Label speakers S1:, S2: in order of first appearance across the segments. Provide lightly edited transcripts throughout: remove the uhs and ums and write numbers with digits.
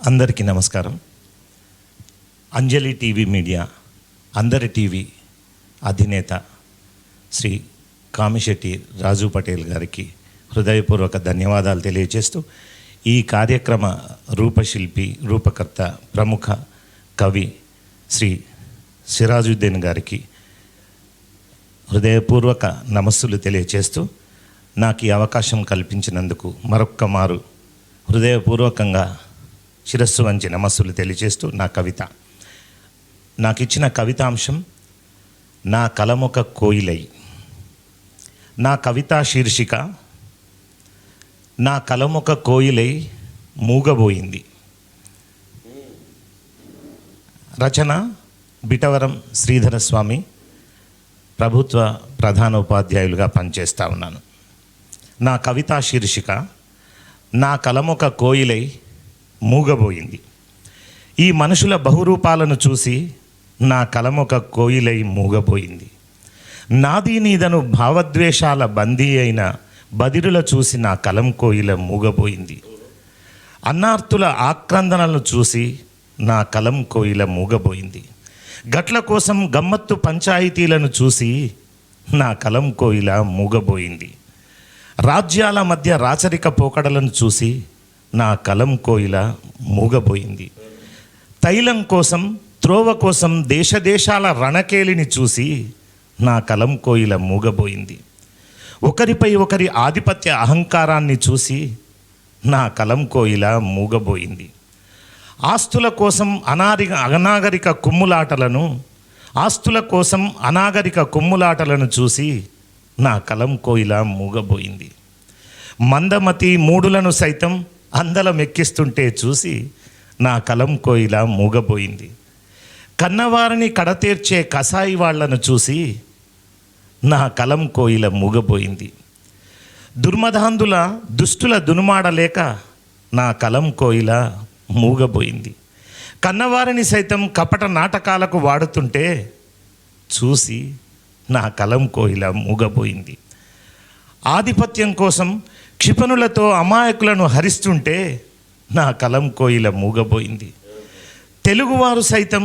S1: అందరికీ నమస్కారం. అంజలి TV media అందరి టీవీ అధినేత శ్రీ కామిశెట్టి రాజు పటేల్ గారికి హృదయపూర్వక ధన్యవాదాలు తెలియజేస్తూ, ఈ కార్యక్రమ రూపశిల్పి రూపకర్త ప్రముఖ కవి శ్రీ సిరాజుద్దీన్ గారికి హృదయపూర్వక నమస్సులు తెలియజేస్తూ, నాకు ఈ అవకాశం కల్పించినందుకు మరొక్క మారు హృదయపూర్వకంగా శిరస్సు వంచి నమస్సులు తెలియజేస్తూ, నాకు ఇచ్చిన కవితాంశం నా కలమొక కోయిలై. నా కవితా శీర్షిక నా కలమొక కోయిలై మూగబోయింది. రచన బిటవరం శ్రీధరస్వామి, ప్రభుత్వ ప్రధానోపాధ్యాయులుగా పనిచేస్తూ ఉన్నాను. నా కవితా శీర్షిక నా కలమొక కోయిలై మూగబోయింది. ఈ మనుషుల బహురూపాలను చూసి నా కలమొక కోయిలై మూగబోయింది. నాదీ నీదను భావద్వేషాల బందీ అయిన బదిరుల చూసి నా కలం కోయిల మూగబోయింది. అన్నార్తుల ఆక్రందనలను చూసి నా కలం కోయిల మూగబోయింది. గట్ల కోసం గమ్మత్తు పంచాయతీలను చూసి నా కలం కోయిల మూగబోయింది. రాజ్యాల మధ్య రాచరిక పోకడలను చూసి నా కలం కోయిల మూగబోయింది. తైలం కోసం త్రోవ కోసం దేశదేశాల రణకేలిని చూసి నా కలం కోయిల మూగబోయింది. ఒకరిపై ఒకరి ఆధిపత్య అహంకారాన్ని చూసి నా కలం కోయిల మూగబోయింది. ఆస్తుల కోసం అనాగరిక కుమ్ములాటలను చూసి నా కలం కోయిల మూగబోయింది. మందమతి మూడులను సైతం అందలమెక్కిస్తుంటే చూసి నా కలం కోయిల మూగబోయింది. కన్నవారిని కడతీర్చే కసాయి వాళ్లను చూసి నా కలం కోయిల మూగబోయింది. దుర్మదాంధుల దుష్టుల దునుమాడలేక నా కలం కోయిల మూగబోయింది. కన్నవారిని సైతం కపట నాటకాలకు వాడుతుంటే చూసి నా కలం కోయిల మూగబోయింది. ఆధిపత్యం కోసం క్షిపణులతో అమాయకులను హరిస్తుంటే నా కలం కోయిల మూగబోయింది. తెలుగువారు సైతం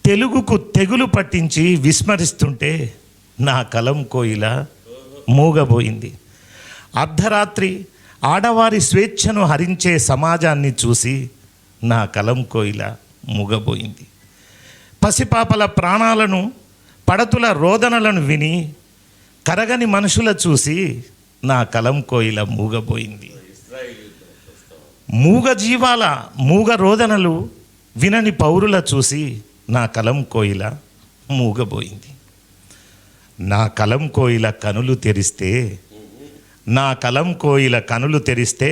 S1: తెలుగుకు తెగులు పట్టించి విస్మరిస్తుంటే నా కలం కోయిల మూగబోయింది. అర్ధరాత్రి ఆడవారి స్వేచ్ఛను హరించే సమాజాన్ని చూసి నా కలం కోయిల మూగబోయింది. పసిపాపల ప్రాణాలను పడతుల రోదనలను విని కరగని మనుషుల చూసి నా కలం కోయిల మూగబోయింది. మూగ జీవాల మూగ రోదనలు వినని పౌరుల చూసి నా కలం కోయిల మూగబోయింది. నా కలం కోయిల కనులు తెరిస్తే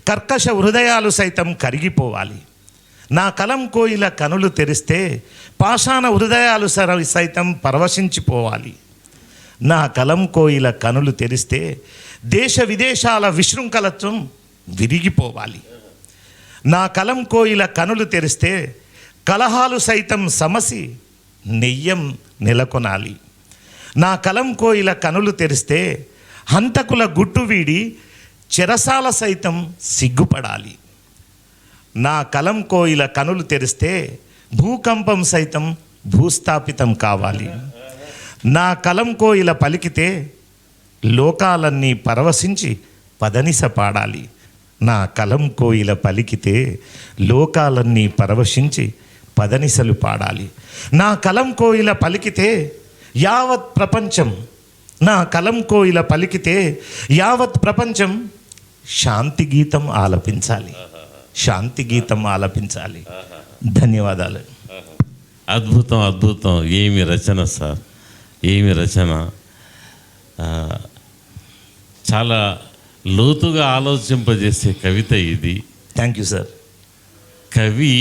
S1: కర్కశ హృదయాలు సైతం కరిగిపోవాలి. నా కలం కోయిల కనులు తెరిస్తే పాషాణ హృదయాలు సైతం పరవశించిపోవాలి. నా కలం కోయిల కనులు తెరిస్తే దేశ విదేశాల విశృంఖలత్వం విరిగిపోవాలి. నా కలం కోయిల కనులు తెరిస్తే కలహాలు సైతం సమసి నెయ్యం నెలకొనాలి. నా కలం కోయిల కనులు తెరిస్తే హంతకుల గుట్టు వీడి చెరసాల సైతం సిగ్గుపడాలి. నా కలం కోయిల కనులు తెరిస్తే భూకంపం సైతం భూస్థాపితం కావాలి. నా కలం కోయిల పలికితే లోకాలన్నీ పరవశించి పదనిస పాడాలి. నా కలం కోయిల పలికితే లోకాలన్నీ పరవశించి పదనిసలు పాడాలి. నా కలం కోయిల పలికితే యావత్ ప్రపంచం శాంతి గీతం ఆలపించాలి. ధన్యవాదాలు.
S2: అద్భుతం. ఏమి రచన సార్, ఏమి రచన. చాలా లోతుగా ఆలోచింపజేసే కవిత ఇది.
S1: Thank you sir.
S2: కవి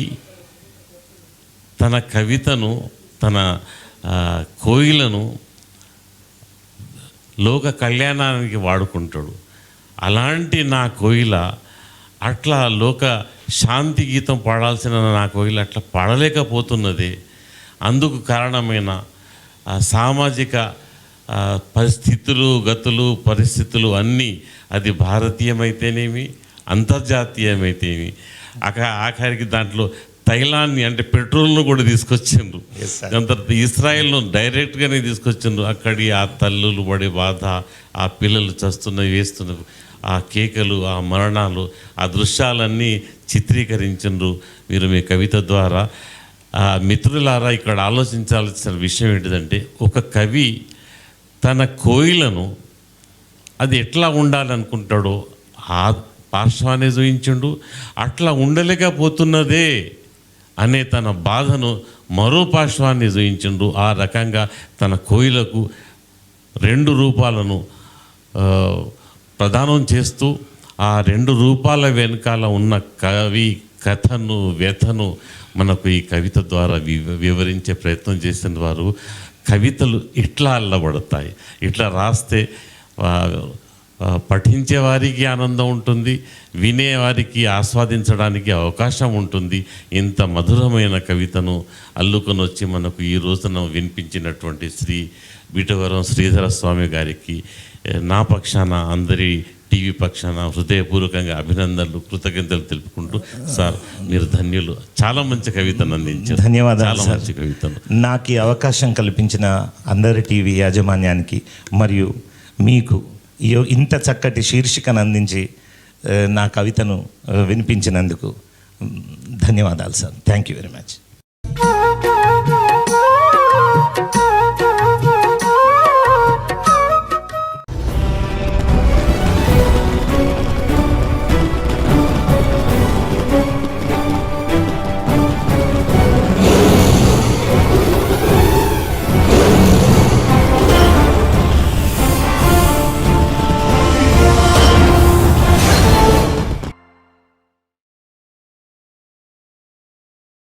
S2: తన కవితను, తన కోయిలను లోక కళ్యాణానికి వాడుకుంటాడు. అలాంటి నా కోయిల అట్లా లోక శాంతి గీతం పాడాల్సిన నా కోయిల అట్లా పాడలేకపోతున్నది. అందుకు కారణమైన సామాజిక పరిస్థితులు, గతులు, పరిస్థితులు అన్నీ, అది భారతీయమైతేనేమి, అంతర్జాతీయమైతేమి, ఆఖరికి దాంట్లో తైలాన్ని అంటే పెట్రోల్ను కూడా తీసుకొచ్చిండ్రు. దాని తర్వాత ఇస్రాయెల్ను డైరెక్ట్గానే తీసుకొచ్చిండ్రు. అక్కడి ఆ తల్లులు పడే బాధ, ఆ పిల్లలు చస్తున్నవి, వేస్తున్నవి, ఆ కేకలు, ఆ మరణాలు, ఆ దృశ్యాలన్నీ చిత్రీకరించిండ్రు మీరు మీ కవిత ద్వారా. మిత్రులారా, ఇక్కడ ఆలోచించాల్సిన విషయం ఏంటిదంటే, ఒక కవి తన కోయిలను అది ఎట్లా ఉండాలనుకుంటాడో ఆ పార్శ్వాన్ని చూయించిండు. అట్లా ఉండలేకపోతున్నదే అనే తన బాధను మరో పార్శ్వాన్ని చూయించిండు. ఆ రకంగా తన కోయిలకు 2 రూపాలను ప్రదానం చేస్తూ ఆ 2 రూపాల వెనకాల ఉన్న కవి కథను, వ్యథను మనకు ఈ కవిత ద్వారా వివరించే ప్రయత్నం చేసిన వారు. కవితలు ఇట్లా అల్లబడతాయి. ఇట్లా రాస్తే పఠించే వారికి ఆనందం ఉంటుంది, వినేవారికి ఆస్వాదించడానికి అవకాశం ఉంటుంది. ఇంత మధురమైన కవితను అల్లుకొని వచ్చి మనకు ఈ రోజున వినిపించినటువంటి శ్రీ బీటవరం శ్రీధర స్వామి గారికి నా పక్షాన, అందరి టీవీ పక్షాన హృదయపూర్వకంగా అభినందనలు, కృతజ్ఞతలు తెలుపుకుంటూ, సార్ మీరు ధన్యులు. చాలా మంచి కవితను అందించారు.
S1: ధన్యవాదాలు.
S2: చాలా మంచి కవితను.
S1: నాకు ఈ అవకాశం కల్పించిన అందరి టీవీ యాజమాన్యానికి మరియు మీకు ఇంత చక్కటి శీర్షికను అందించి నా కవితను వినిపించినందుకు ధన్యవాదాలు sir. Thank you very much.